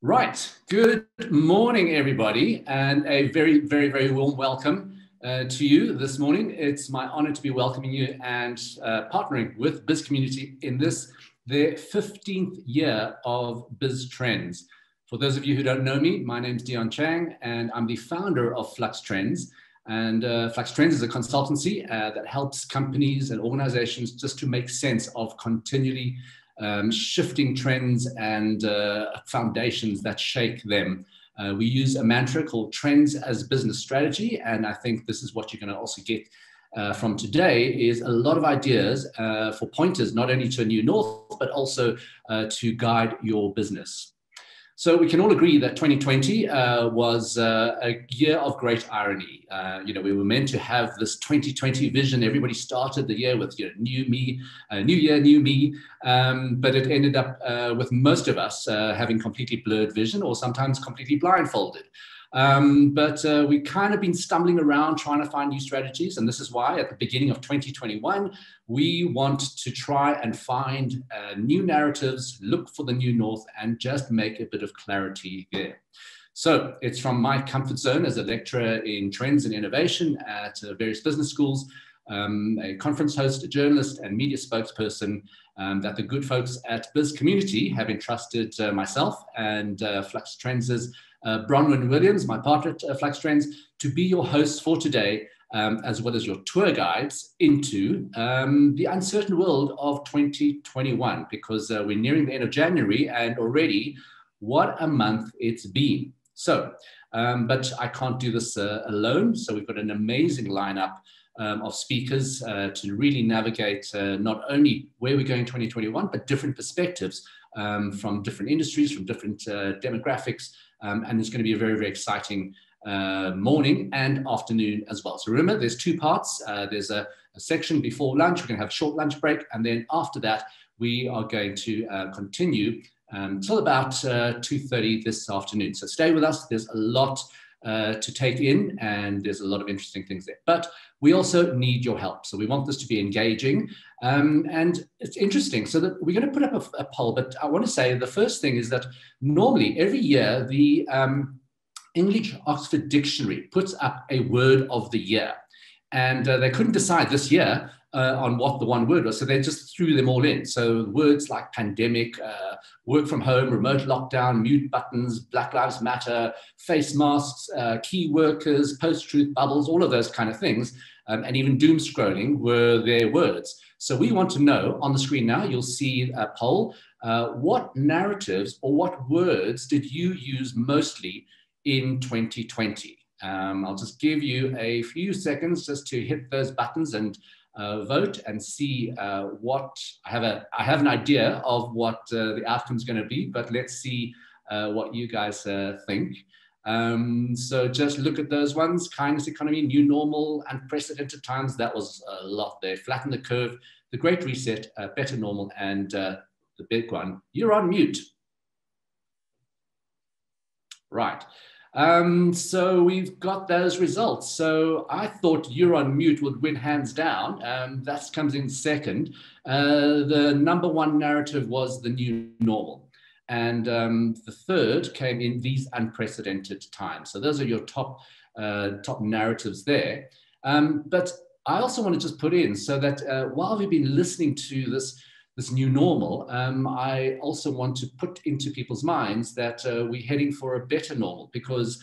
Right. Good morning, everybody, and a very, very, very warm welcome to you this morning. It's my honor to be welcoming you and partnering with Biz Community in this, their 15th year of Biz Trends. For those of you who don't know me, my name's Dion Chang, and I'm the founder of Flux Trends. And Flux Trends is a consultancy that helps companies and organizations just to make sense of continually shifting trends and foundations that shake them. We use a mantra called trends as business strategy. And I think this is what you're going to also get from today is a lot of ideas for pointers, not only to a new north, but also to guide your business. So we can all agree that 2020 was a year of great irony. We were meant to have this 2020 vision. Everybody started the year with new me, new year, new me. But it ended up with most of us having completely blurred vision or sometimes completely blindfolded. But we kind of been stumbling around trying to find new strategies. And this is why at the beginning of 2021, we want to try and find new narratives, look for the new north, and just make a bit of clarity there. So it's from my comfort zone as a lecturer in trends and innovation at various business schools, a conference host, a journalist, and media spokesperson that the good folks at Biz Community have entrusted myself and Flux Trends' Bronwyn Williams, my partner at Flux Trends, to be your hosts for today, as well as your tour guides into the uncertain world of 2021, because we're nearing the end of January and already what a month it's been. So, but I can't do this alone. So we've got an amazing lineup of speakers to really navigate not only where we're going in 2021, but different perspectives from different industries, from different demographics. And it's going to be a very, very exciting morning and afternoon as well. So remember, there's two parts. There's a section before lunch. We're going to have a short lunch break. And then after that, we are going to continue till about 2:30 this afternoon. So stay with us. There's a lot to take in, and there's a lot of interesting things there. But we also need your help. So we want this to be engaging. And it's interesting. So that we're going to put up a poll, but I want to say the first thing is that normally every year, the English Oxford Dictionary puts up a word of the year. And they couldn't decide this year on what the one word was. So they just threw them all in. So words like pandemic, work from home, remote lockdown, mute buttons, Black Lives Matter, face masks, key workers, post-truth bubbles, all of those kind of things, and even doom scrolling were their words. So we want to know on the screen now, you'll see a poll. What narratives or what words did you use mostly in 2020? I'll just give you a few seconds just to hit those buttons and vote and see what I have an idea of what the outcome is going to be, but let's see what you guys think. So just look at those ones: kindness economy, new normal, unprecedented times. That was a lot there. Flatten the curve, the great reset, better normal, and the big one, you're on mute. Right. So we've got those results. So I thought you're on mute would win hands down. That comes in second. The number one narrative was the new normal. And the third came in these unprecedented times. So those are your top narratives there. But I also want to just put in so that while we've been listening to this new normal, I also want to put into people's minds that we're heading for a better normal, because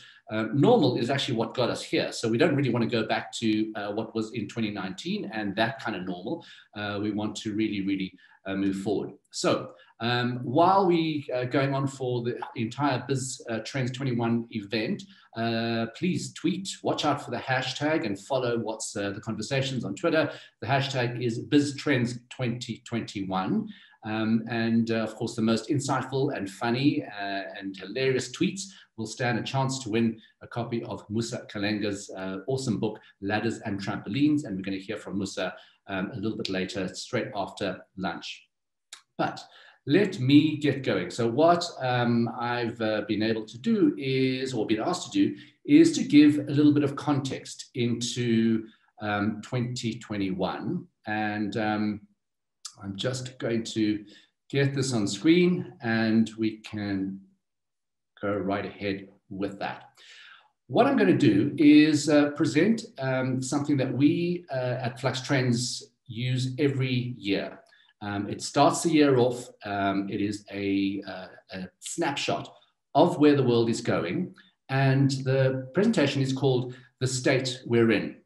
normal is actually what got us here. So we don't really want to go back to what was in 2019 and that kind of normal. We want to really, really move forward. So while we are going on for the entire Biz Trends 21 event, please tweet, watch out for the hashtag, and follow what's the conversations on Twitter. The hashtag is BizTrends2021. And of course, the most insightful and funny and hilarious tweets will stand a chance to win a copy of Musa Kalenga's awesome book, Ladders and Trampolines. And we're going to hear from Musa a little bit later, straight after lunch. But let me get going. So what I've been able to do is, or been asked to do, is to give a little bit of context into 2021. And I'm just going to get this on screen and we can go right ahead with that. What I'm going to do is present something that we at Flux Trends use every year. It starts the year off. It is a snapshot of where the world is going. And the presentation is called The State We're In.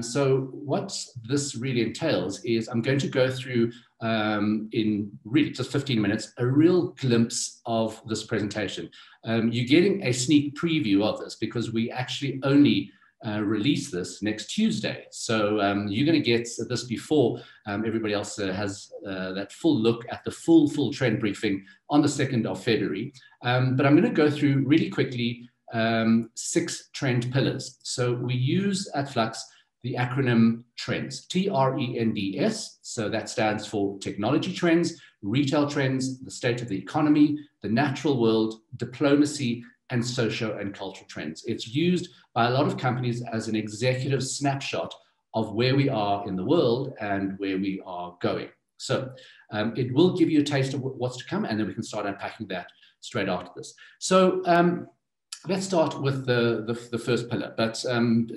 So what this really entails is I'm going to go through in really just 15 minutes, a real glimpse of this presentation. You're getting a sneak preview of this because we actually only release this next Tuesday. So you're going to get this before everybody else has that full look at the full trend briefing on the 2nd of February. But I'm going to go through really quickly 6 trend pillars. So we use at Flux the acronym TRENDS, TRENDS. So that stands for technology trends, retail trends, the state of the economy, the natural world, diplomacy, and socio and cultural trends. It's used by a lot of companies as an executive snapshot of where we are in the world and where we are going. So it will give you a taste of what's to come, and then we can start unpacking that straight after this. So let's start with the first pillar. But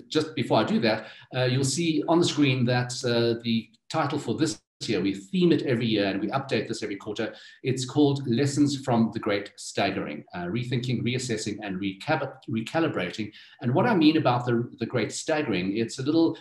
just before I do that, you'll see on the screen that the title for this year, we theme it every year and we update this every quarter. It's called Lessons from the Great Staggering, rethinking, reassessing, and recalibrating. And what I mean about the Great Staggering, it's a little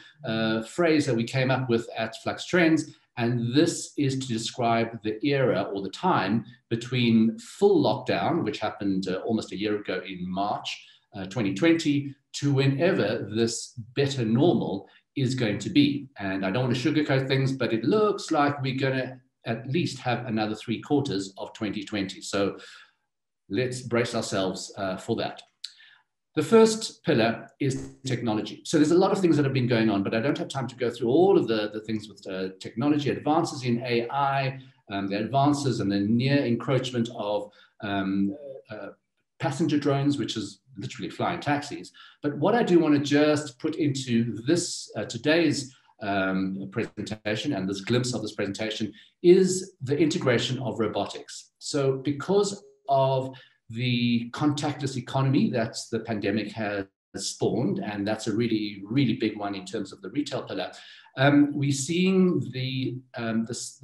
phrase that we came up with at Flux Trends. And this is to describe the era or the time between full lockdown, which happened almost a year ago in March 2020, to whenever this better normal is going to be. And I don't want to sugarcoat things, but it looks like we're going to at least have another 3 quarters of 2020. So let's brace ourselves for that. The first pillar is technology. So there's a lot of things that have been going on, but I don't have time to go through all of the things with technology, advances in AI, the advances and the near encroachment of passenger drones, which is literally flying taxis. But what I do want to just put into this today's presentation and this glimpse of this presentation is the integration of robotics. So because of the contactless economy that the pandemic has spawned, and that's a really, really big one in terms of the retail pillar, we're seeing the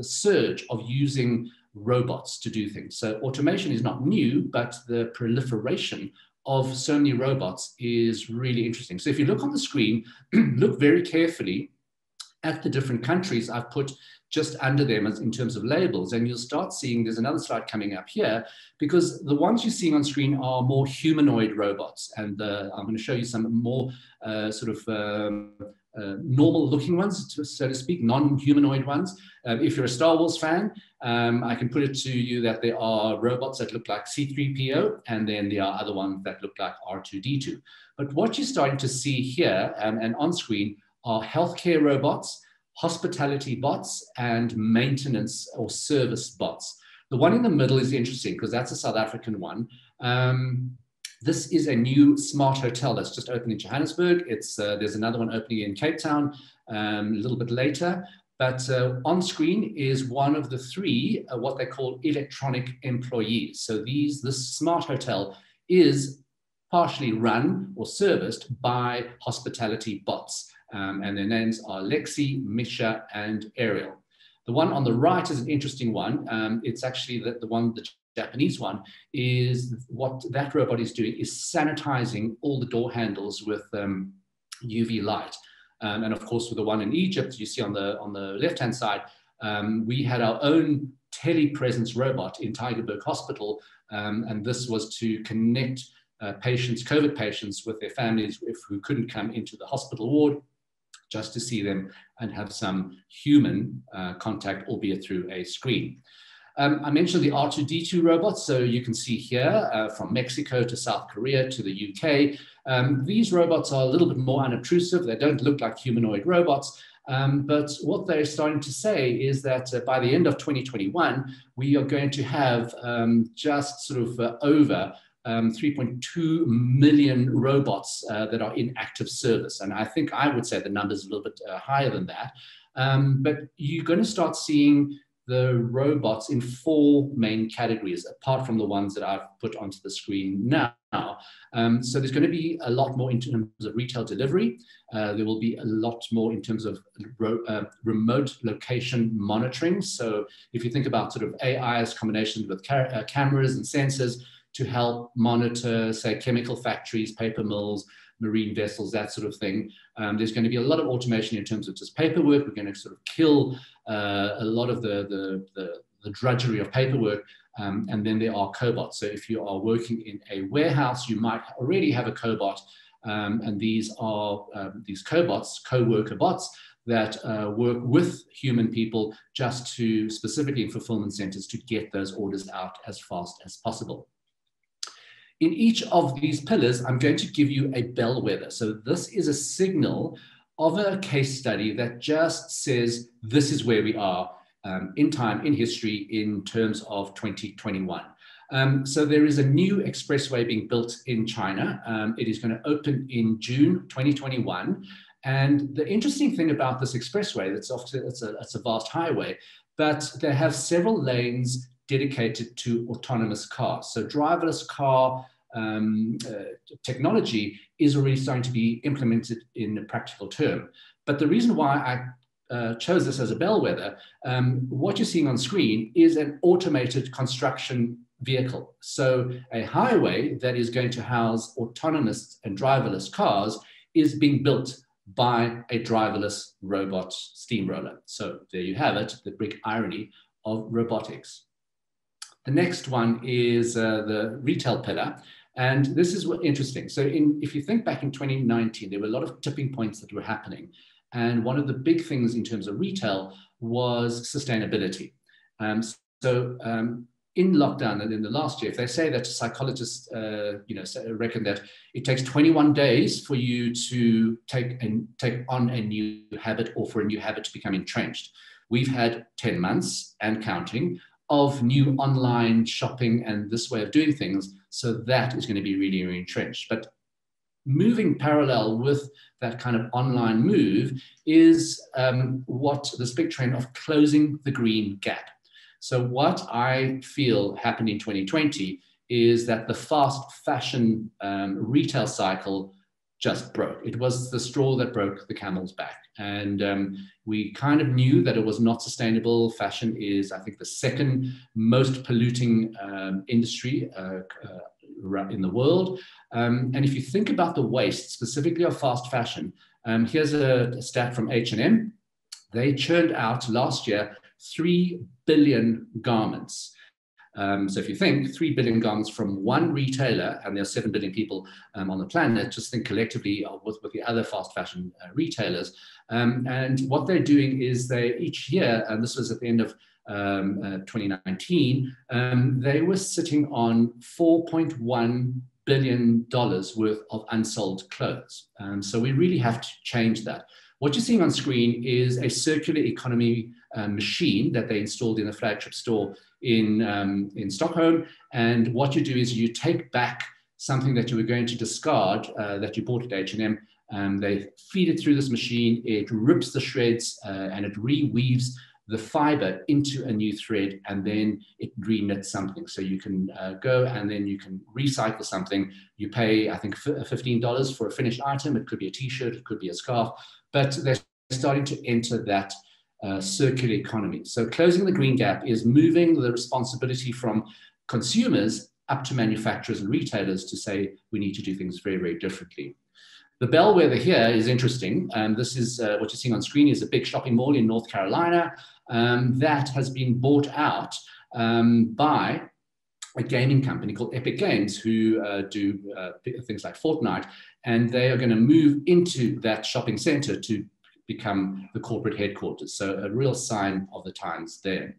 surge of using robots to do things. So automation is not new, but the proliferation of so many robots is really interesting. So if you look on the screen, look very carefully at the different countries I've put just under them as in terms of labels, and you'll start seeing there's another slide coming up here, because the ones you're seeing on screen are more humanoid robots, and I'm going to show you some more normal looking ones, so to speak, non-humanoid ones. If you're a Star Wars fan, I can put it to you that there are robots that look like C-3PO, and then there are other ones that look like R2-D2. But what you're starting to see here and on screen are healthcare robots, hospitality bots, and maintenance or service bots. The one in the middle is interesting because that's a South African one. This is a new smart hotel that's just opened in Johannesburg. There's another one opening in Cape Town a little bit later. But on screen is one of the 3, what they call electronic employees. So this smart hotel is partially run or serviced by hospitality bots. And their names are Lexi, Misha, and Ariel. The one on the right is an interesting one. It's actually the Japanese one, is what that robot is doing is sanitizing all the door handles with UV light. And of course, with the one in Egypt, you see on the left-hand side, we had our own telepresence robot in Tygerberg Hospital. And this was to connect patients, COVID patients, with their families who couldn't come into the hospital ward, just to see them and have some human contact, albeit through a screen. I mentioned the R2-D2 robots, so you can see here from Mexico to South Korea to the UK. These robots are a little bit more unobtrusive. They don't look like humanoid robots, but what they're starting to say is that by the end of 2021, we are going to have just sort of over 3.2 million robots that are in active service. And I think I would say the number is a little bit higher than that. But you're going to start seeing the robots in 4 main categories, apart from the ones that I've put onto the screen now. So there's going to be a lot more in terms of retail delivery. There will be a lot more in terms of remote location monitoring. So if you think about sort of AI as combinations with cameras and sensors to help monitor, say, chemical factories, paper mills, marine vessels, that sort of thing. There's going to be a lot of automation in terms of just paperwork. We're going to sort of kill a lot of the drudgery of paperwork. And then there are cobots. So if you are working in a warehouse, you might already have a cobot. And these are these cobots, co-worker bots, that work with human people just to, specifically in fulfillment centers, to get those orders out as fast as possible. In each of these pillars, I'm going to give you a bellwether. So this is a signal of a case study that just says this is where we are in time, in history, in terms of 2021. So there is a new expressway being built in China. It is going to open in June 2021. And the interesting thing about this expressway, it's a vast highway, but they have several lanes dedicated to autonomous cars. So driverless car technology is already starting to be implemented in a practical term. But the reason why I chose this as a bellwether, what you're seeing on screen is an automated construction vehicle. So a highway that is going to house autonomous and driverless cars is being built by a driverless robot steamroller. So there you have it, the big irony of robotics. The next one is the retail pillar. And this is interesting. So if you think back in 2019, there were a lot of tipping points that were happening. And one of the big things in terms of retail was sustainability. In lockdown and in the last year, if they say that psychologists reckon that it takes 21 days for you to take on a new habit or for a new habit to become entrenched. We've had 10 months and counting of new online shopping and this way of doing things. So that is going to be really, really entrenched. But moving parallel with that kind of online move is what this big trend of closing the green gap. So what I feel happened in 2020 is that the fast fashion retail cycle just broke. It was the straw that broke the camel's back. And we kind of knew that it was not sustainable. Fashion is, I think, the second most polluting industry in the world. And if you think about the waste, specifically of fast fashion, here's a stat from H&M. They churned out last year 3 billion garments. So if you think 3 billion garments from one retailer, and there are 7 billion people on the planet, just think collectively with the other fast fashion retailers. And what they're doing is they each year, and this was at the end of 2019, they were sitting on $4.1 billion worth of unsold clothes. So we really have to change that. What you're seeing on screen is a circular economy machine that they installed in a flagship store in Stockholm. And what you do is you take back something that you were going to discard that you bought at H&M. They feed it through this machine. It rips the shreds and it reweaves the fiber into a new thread, and then it reknits something. So you can go and then you can recycle something. You pay, I think, $15 for a finished item. It could be a t-shirt, it could be a scarf, but they're starting to enter that circular economy. So closing the green gap is moving the responsibility from consumers up to manufacturers and retailers to say, we need to do things very, very differently. The bellwether here is interesting. This is what you're seeing on screen is a big shopping mall in North Carolina that has been bought out by a gaming company called Epic Games, who do things like Fortnite, and they are going to move into that shopping center to become the corporate headquarters. So a real sign of the times there.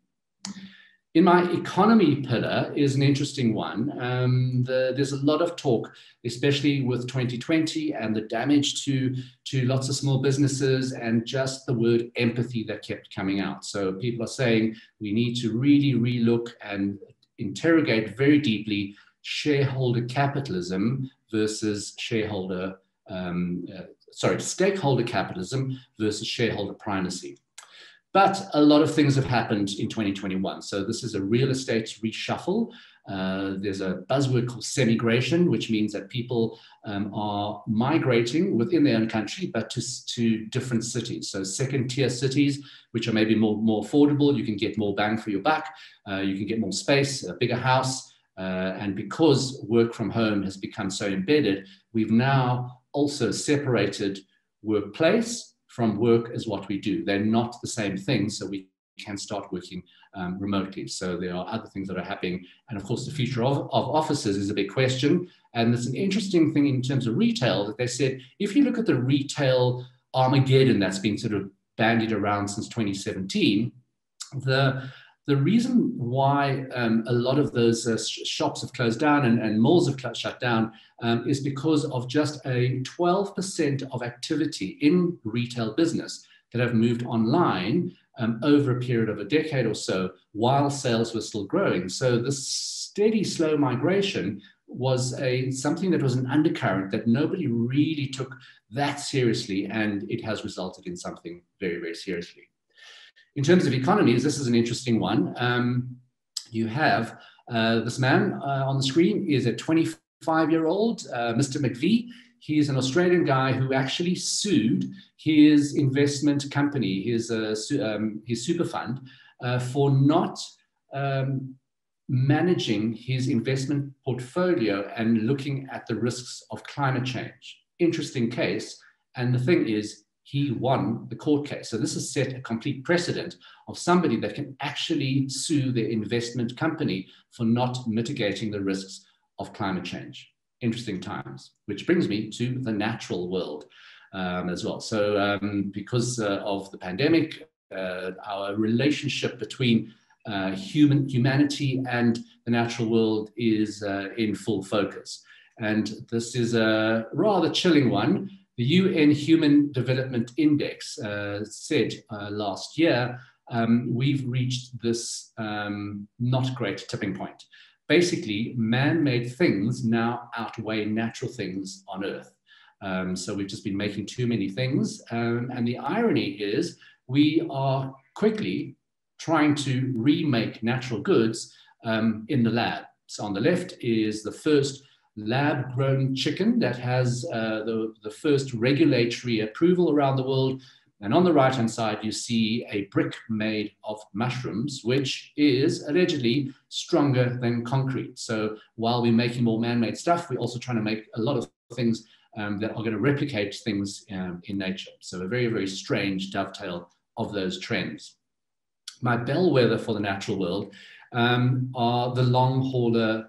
In my economy pillar is an interesting one. There's a lot of talk, especially with 2020 and the damage to lots of small businesses and just the word empathy that kept coming out. So people are saying we need to really relook and interrogate very deeply shareholder capitalism versus stakeholder capitalism versus shareholder primacy. But a lot of things have happened in 2021. So this is a real estate reshuffle. There's a buzzword called semigration, which means that people are migrating within their own country, but to different cities. So second-tier cities, which are maybe more affordable. You can get more bang for your buck. You can get more space, a bigger house. And because work from home has become so embedded, we've now also separated workplace from work as what we do. They're not the same thing, so we can start working remotely. So there are other things that are happening. And of course, the future of offices is a big question. And there's an interesting thing in terms of retail that they said, if you look at the retail Armageddon that's been sort of bandied around since 2017, the reason why a lot of those shops have closed down and malls have shut down is because of just a 12% of activity in retail business that have moved online over a period of a decade or so while sales were still growing. So this steady, slow migration was something that was an undercurrent that nobody really took that seriously, and it has resulted in something very, very seriously. In terms of economies, this is an interesting one. You have this man on the screen is a 25-year-old, Mr. McVie. He's an Australian guy who actually sued his investment company, his super fund, for not managing his investment portfolio and looking at the risks of climate change. Interesting case. And the thing is, he won the court case. So this has set a complete precedent of somebody that can actually sue their investment company for not mitigating the risks of climate change. Interesting times, which brings me to the natural world as well. So because of the pandemic, our relationship between humanity and the natural world is in full focus. And this is a rather chilling one. The UN Human Development Index said last year, we've reached this not great tipping point. Basically, man-made things now outweigh natural things on Earth. So we've just been making too many things. And the irony is we are quickly trying to remake natural goods in the lab. So on the left is the first lab-grown chicken that has the first regulatory approval around the world. And on the right-hand side, you see a brick made of mushrooms, which is allegedly stronger than concrete. So while we're making more man-made stuff, we're also trying to make a lot of things that are going to replicate things in nature. So a very, very strange dovetail of those trends. My bellwether for the natural world are the long hauler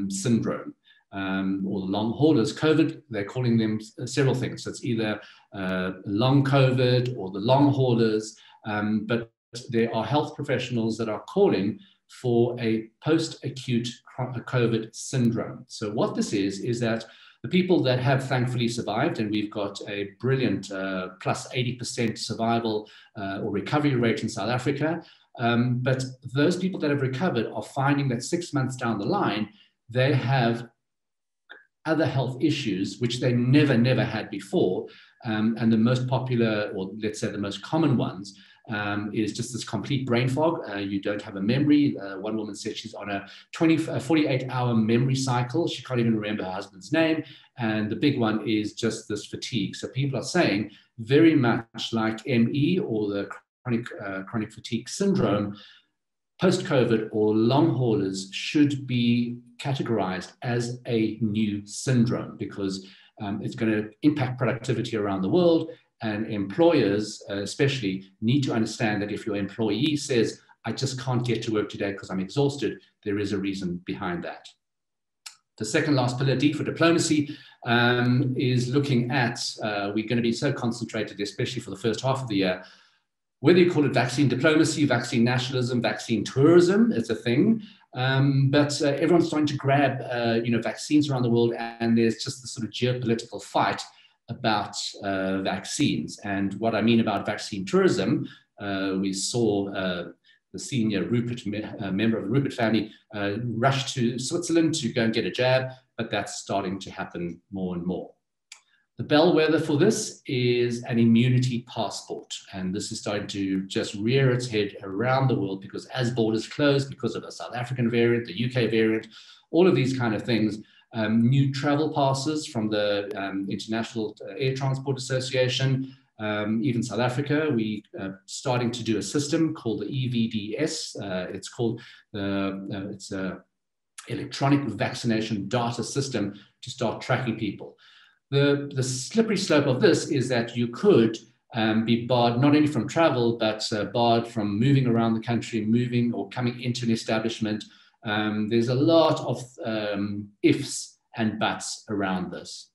syndrome. Or the long haulers, COVID, they're calling them several things. So it's either long COVID or the long haulers, but there are health professionals that are calling for a post-acute COVID syndrome. So what this is that the people that have thankfully survived, and we've got a brilliant plus 80% survival or recovery rate in South Africa, but those people that have recovered are finding that 6 months down the line, they have other health issues which they never had before. And the most popular, or let's say the most common ones, is just this complete brain fog. You don't have a memory. One woman said she's on a 48-hour memory cycle. She can't even remember her husband's name. And the big one is just this fatigue. So people are saying very much like ME or the chronic fatigue syndrome, post-COVID or long haulers should be categorized as a new syndrome because it's going to impact productivity around the world, and employers especially need to understand that if your employee says, I just can't get to work today because I'm exhausted, there is a reason behind that. The second last pillar, D for diplomacy, is looking at, we're going to be so concentrated, especially for the first half of the year, whether you call it vaccine diplomacy, vaccine nationalism, vaccine tourism, it's a thing. But everyone's starting to grab vaccines around the world, and there's just this sort of geopolitical fight about vaccines. And what I mean about vaccine tourism, we saw the senior member of the Rupert family rush to Switzerland to go and get a jab, but that's starting to happen more and more. The bellwether for this is an immunity passport. And this is starting to just rear its head around the world because as borders close, because of the South African variant, the UK variant, all of these kind of things, new travel passes from the International Air Transport Association, even South Africa, we starting to do a system called the EVDS. It's called it's a electronic vaccination data system to start tracking people. The slippery slope of this is that you could be barred not only from travel, but barred from moving around the country, moving or coming into an establishment. There's a lot of ifs and buts around this.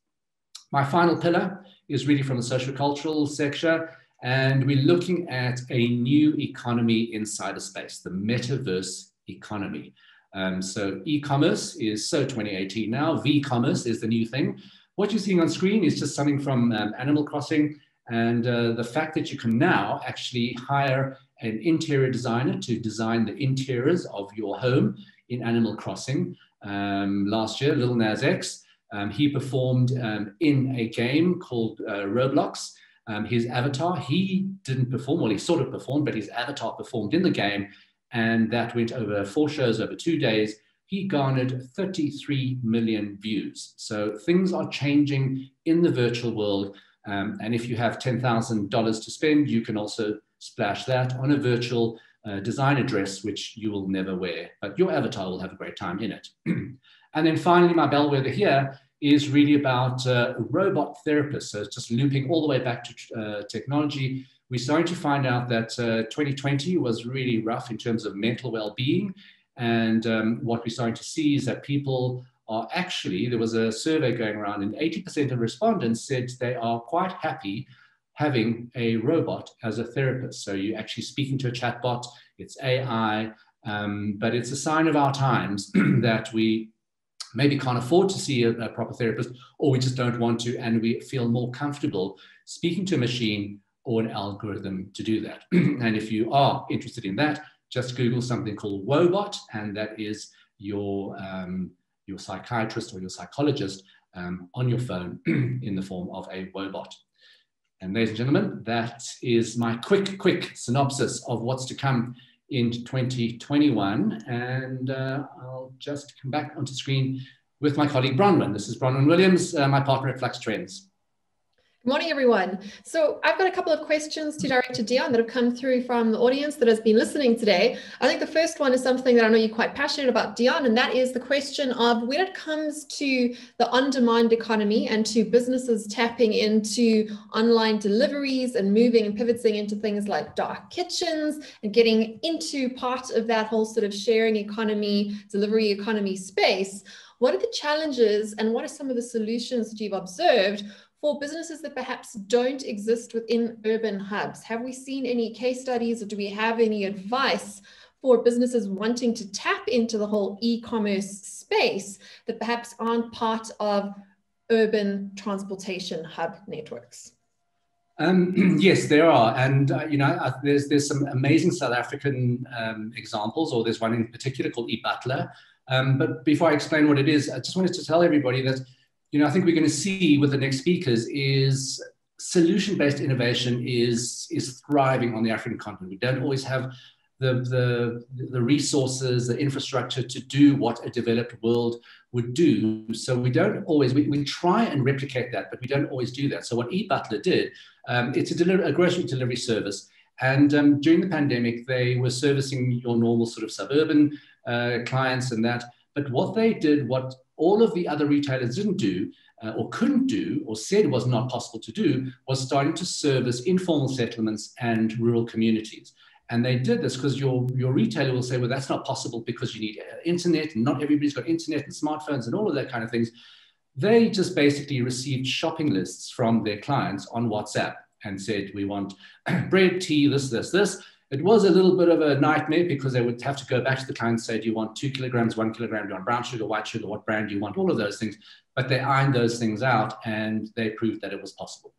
My final pillar is really from the social cultural sector, and we're looking at a new economy in cyberspace, the metaverse economy. So e-commerce is so 2018 now, v-commerce is the new thing. What you're seeing on screen is just something from Animal Crossing, and the fact that you can now actually hire an interior designer to design the interiors of your home in Animal Crossing. Last year, Lil Nas X, he performed in a game called Roblox. His avatar, he didn't perform, well, he sort of performed, but his avatar performed in the game, and that went over 4 shows over 2 days. He garnered 33 million views. So things are changing in the virtual world. And if you have $10,000 to spend, you can also splash that on a virtual designer dress, which you will never wear, but your avatar will have a great time in it. And then finally, my bellwether here is really about robot therapists. So it's just looping all the way back to technology. We're starting to find out that 2020 was really rough in terms of mental well-being. And what we're starting to see is that people are actually, there was a survey going around and 80% of respondents said they are quite happy having a robot as a therapist. So you're actually speaking to a chatbot, it's AI, but it's a sign of our times that we maybe can't afford to see a proper therapist, or we just don't want to, and we feel more comfortable speaking to a machine or an algorithm to do that. And if you are interested in that, just Google something called Wobot, and that is your psychiatrist or your psychologist on your phone in the form of a Wobot. And ladies and gentlemen, that is my quick synopsis of what's to come in 2021. And I'll just come back onto screen with my colleague Bronwyn. This is Bronwyn Williams, my partner at Flux Trends. Good morning, everyone. So I've got a couple of questions to direct to Dion that have come through from the audience that has been listening today. I think the first one is something that I know you're quite passionate about, Dion, and that is the question of when it comes to the on-demand economy and to businesses tapping into online deliveries and moving and pivoting into things like dark kitchens and getting into part of that whole sort of sharing economy, delivery economy space. What are the challenges and what are some of the solutions that you've observed for businesses that perhaps don't exist within urban hubs? Have we seen any case studies, or do we have any advice for businesses wanting to tap into the whole e-commerce space that perhaps aren't part of urban transportation hub networks? Yes, there are. And, there's some amazing South African examples, or there's one in particular called eButler. But before I explain what it is, I just wanted to tell everybody that I think we're going to see with the next speakers is solution-based innovation is thriving on the African continent. We don't always have the resources, the infrastructure to do what a developed world would do. So we don't always, we try and replicate that, but we don't always do that. So what eButler did, it's a grocery delivery service. And during the pandemic, they were servicing your normal sort of suburban clients and that. But what they did, what all of the other retailers didn't do or couldn't do or said was not possible to do, was starting to service informal settlements and rural communities. And they did this because your retailer will say, well, that's not possible because you need internet, and not everybody's got internet and smartphones and all of that kind of things. They just basically received shopping lists from their clients on WhatsApp and said, we want bread, tea, this. It was a little bit of a nightmare because they would have to go back to the client and say, do you want 2 kilograms, 1 kilogram, do you want brown sugar, white sugar, what brand do you want, all of those things. But they ironed those things out and they proved that it was possible.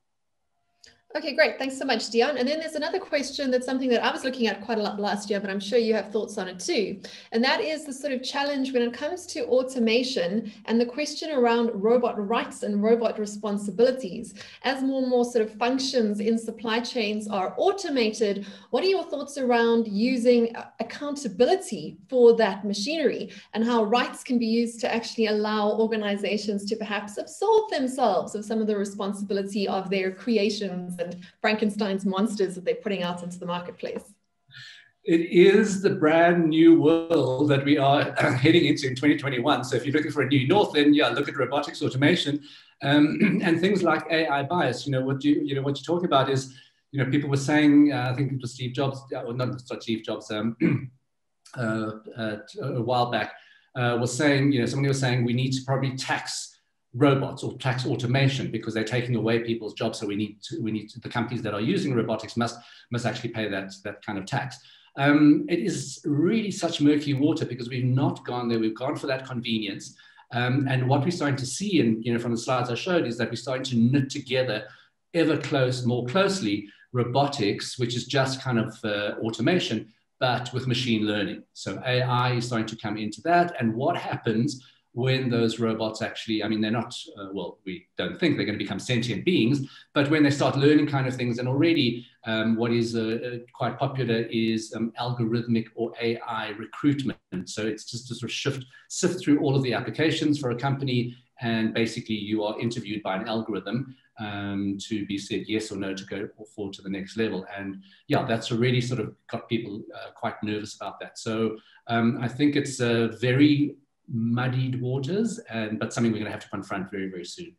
Okay, great. Thanks so much, Dion. And then there's another question that's something that I was looking at quite a lot last year, but I'm sure you have thoughts on it too. And that is the sort of challenge when it comes to automation and the question around robot rights and robot responsibilities. As more and more sort of functions in supply chains are automated, what are your thoughts around using accountability for that machinery and how rights can be used to actually allow organizations to perhaps absolve themselves of some of the responsibility of their creations and Frankenstein's monsters that they're putting out into the marketplace? It is the brand new world that we are heading into in 2021. So if you're looking for a new north, then yeah, look at robotics, automation, and things like AI bias. What you're talking about is, people were saying, I think it was Steve Jobs, or not Steve Jobs, a while back, was saying, somebody was saying we need to probably tax robots or tax automation because they're taking away people's jobs. So we need the companies that are using robotics must actually pay that kind of tax. It is really such murky water because we've not gone there. We've gone for that convenience. And what we're starting to see, and from the slides I showed, is that we're starting to knit together more closely robotics, which is just kind of automation, but with machine learning. So AI is starting to come into that. And what happens when those robots actually, they're not, we don't think they're going to become sentient beings, but when they start learning kind of things, and already what is quite popular is algorithmic or AI recruitment. So it's just to sort of sift through all of the applications for a company, and basically you are interviewed by an algorithm to be said yes or no to go forward to the next level. And yeah, that's already sort of got people quite nervous about that. So I think it's very muddied waters, but something we're going to have to confront very, very soon.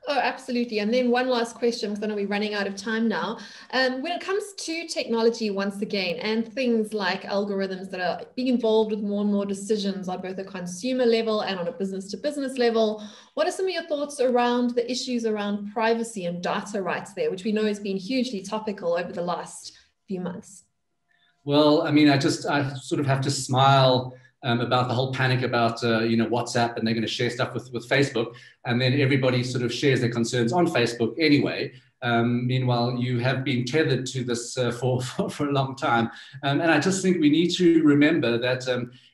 Oh, absolutely. And then one last question, because I know we're running out of time now. When it comes to technology, once again, and things like algorithms that are being involved with more and more decisions on both a consumer level and on a business-to-business level, what are some of your thoughts around the issues around privacy and data rights there, which we know has been hugely topical over the last few months? Well, I sort of have to smile about the whole panic about WhatsApp, and they're going to share stuff with Facebook, and then everybody sort of shares their concerns on Facebook anyway. Meanwhile, you have been tethered to this for a long time, and I just think we need to remember that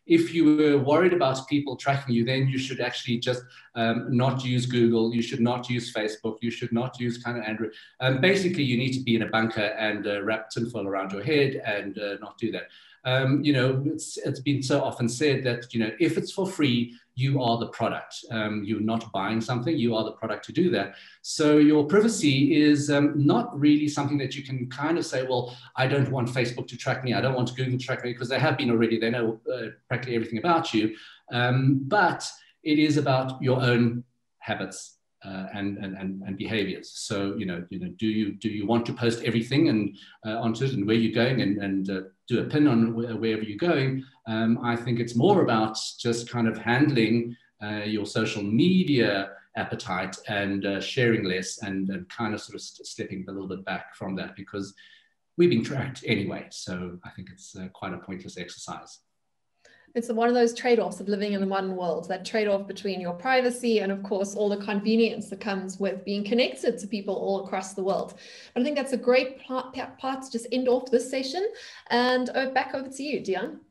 if you were worried about people tracking you, then you should actually just not use Google. You should not use Facebook. You should not use kind of Android. Basically, you need to be in a bunker and wrap tinfoil around your head and not do that. It's been so often said that, if it's for free, you are the product. You're not buying something, you are the product to do that. So your privacy is not really something that you can kind of say, well, I don't want Facebook to track me. I don't want Google to track me, because they have been already. They know practically everything about you. But it is about your own habits. And behaviors. So do you want to post everything and onto it, and where you're going, and do a pin on wherever you're going? I think it's more about just kind of handling your social media appetite and sharing less, and kind of sort of stepping a little bit back from that, because we've been tracked anyway. So I think it's quite a pointless exercise. It's one of those trade-offs of living in the modern world, that trade-off between your privacy and, of course, all the convenience that comes with being connected to people all across the world. But I think that's a great part to just end off this session. And back over to you, Dion.